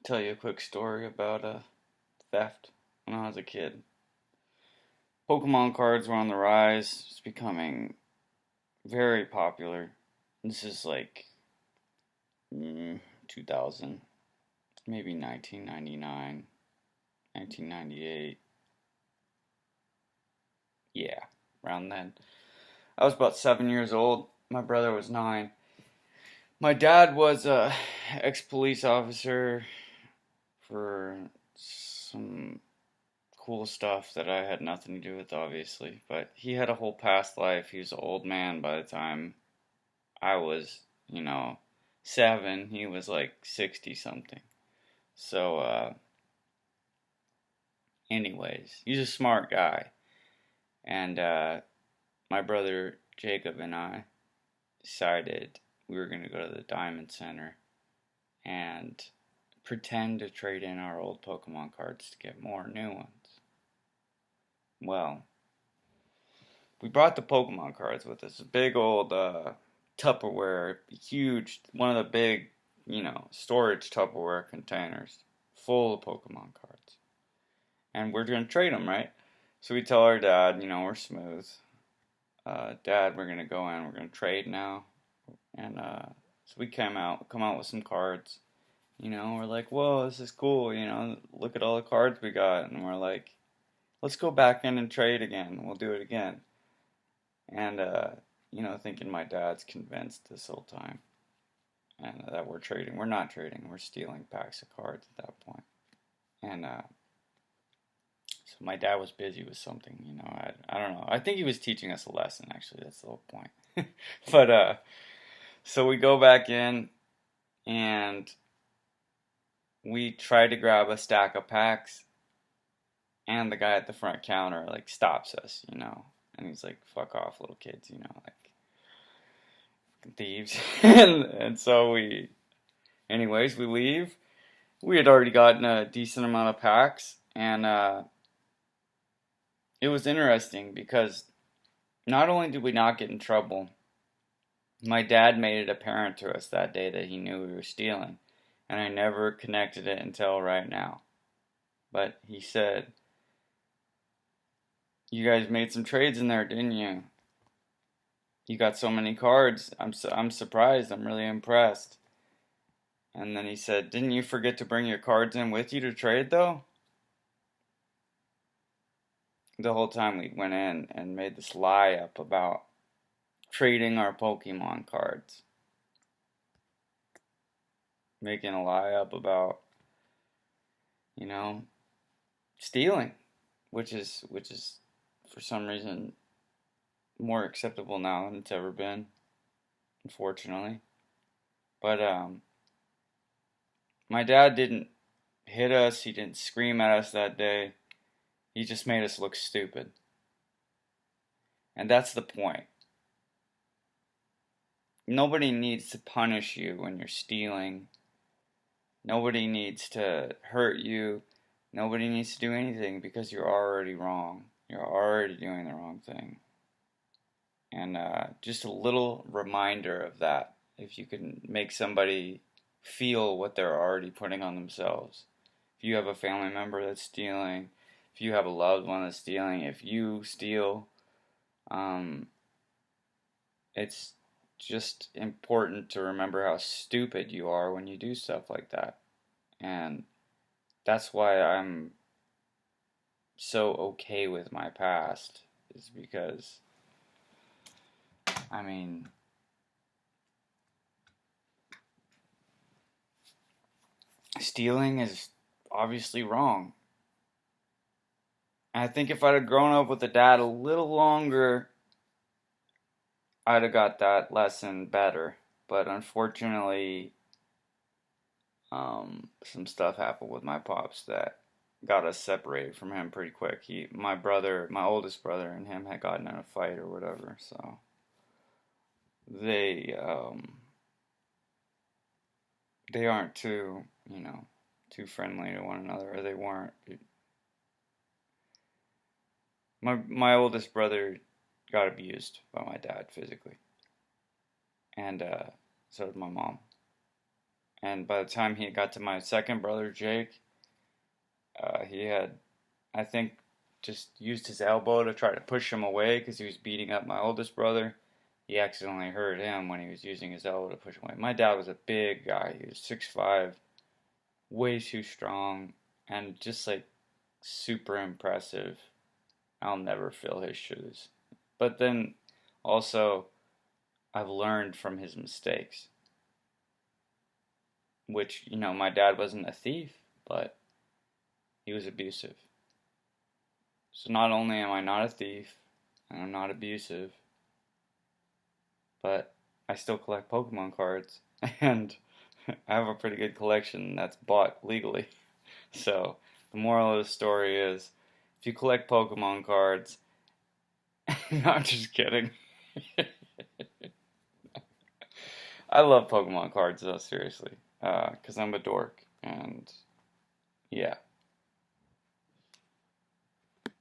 tell you a quick story about theft when I was a kid. Pokemon cards were on the rise. It's becoming very popular. This is like 2000, maybe 1999, 1998. Yeah, around then. I was about 7 years old. My brother was 9. My dad was a ex-police officer for some cool stuff that I had nothing to do with, obviously. But he had a whole past life. He was an old man by the time I was, 7. He was like 60 something. So, anyways, he's a smart guy. And my brother Jacob and I decided we were going to go to the Diamond Center and pretend to trade in our old Pokemon cards to get more new ones. Well, we brought the Pokemon cards with us. A big old Tupperware, huge, one of the big, storage Tupperware containers full of Pokemon cards. And we're going to trade them, right? So we tell our dad, we're smooth. Dad, we're going to go in, we're going to trade now. And so we come out with some cards. We're like, whoa, this is cool. Look at all the cards we got. And we're like, let's go back in and trade again. We'll do it again. And, thinking my dad's convinced this whole time. And that we're trading. We're not trading. We're stealing packs of cards at that point. And so my dad was busy with something. I don't know. I think he was teaching us a lesson, actually. That's the whole point. But, so we go back in. And we try to grab a stack of packs. And the guy at the front counter, stops us, And he's like, fuck off, little kids, thieves. and so we leave. We had already gotten a decent amount of packs. And it was interesting because not only did we not get in trouble, my dad made it apparent to us that day that he knew we were stealing. And I never connected it until right now. But he said, you guys made some trades in there, didn't you? You got so many cards. I'm surprised. I'm really impressed. And then he said, didn't you forget to bring your cards in with you to trade, though? The whole time we went in and made this lie up about trading our Pokemon cards. Making a lie up about, stealing. Which is for some reason more acceptable now than it's ever been, unfortunately. But my dad didn't hit us, he didn't scream at us that day. He just made us look stupid. And that's the point. Nobody needs to punish you when you're stealing. Nobody needs to hurt you. Nobody needs to do anything because you're already wrong. You're already doing the wrong thing. And just a little reminder of that. If you can make somebody feel what they're already putting on themselves. If you have a family member that's stealing, if you have a loved one that's stealing, if you steal, it's just important to remember how stupid you are when you do stuff like that. And that's why I'm so okay with my past, is because, stealing is obviously wrong. And I think if I'd have grown up with a dad a little longer, I'd have got that lesson better. But unfortunately, some stuff happened with my pops that got us separated from him pretty quick. My oldest brother, and him had gotten in a fight or whatever. So they aren't too friendly to one another, or they weren't. My oldest brother got abused by my dad physically, and so did my mom. And by the time he got to my second brother, Jake, he had, I think, just used his elbow to try to push him away because he was beating up my oldest brother. He accidentally hurt him when he was using his elbow to push him away. My dad was a big guy. He was 6'5", way too strong, and just like super impressive. I'll never fill his shoes. But then also, I've learned from his mistakes, which, my dad wasn't a thief, but he was abusive. So not only am I not a thief, and I'm not abusive, but I still collect Pokemon cards, and I have a pretty good collection that's bought legally. So the moral of the story is, if you collect Pokemon cards, no, I'm just kidding. I love Pokemon cards though, seriously, because I'm a dork, and yeah.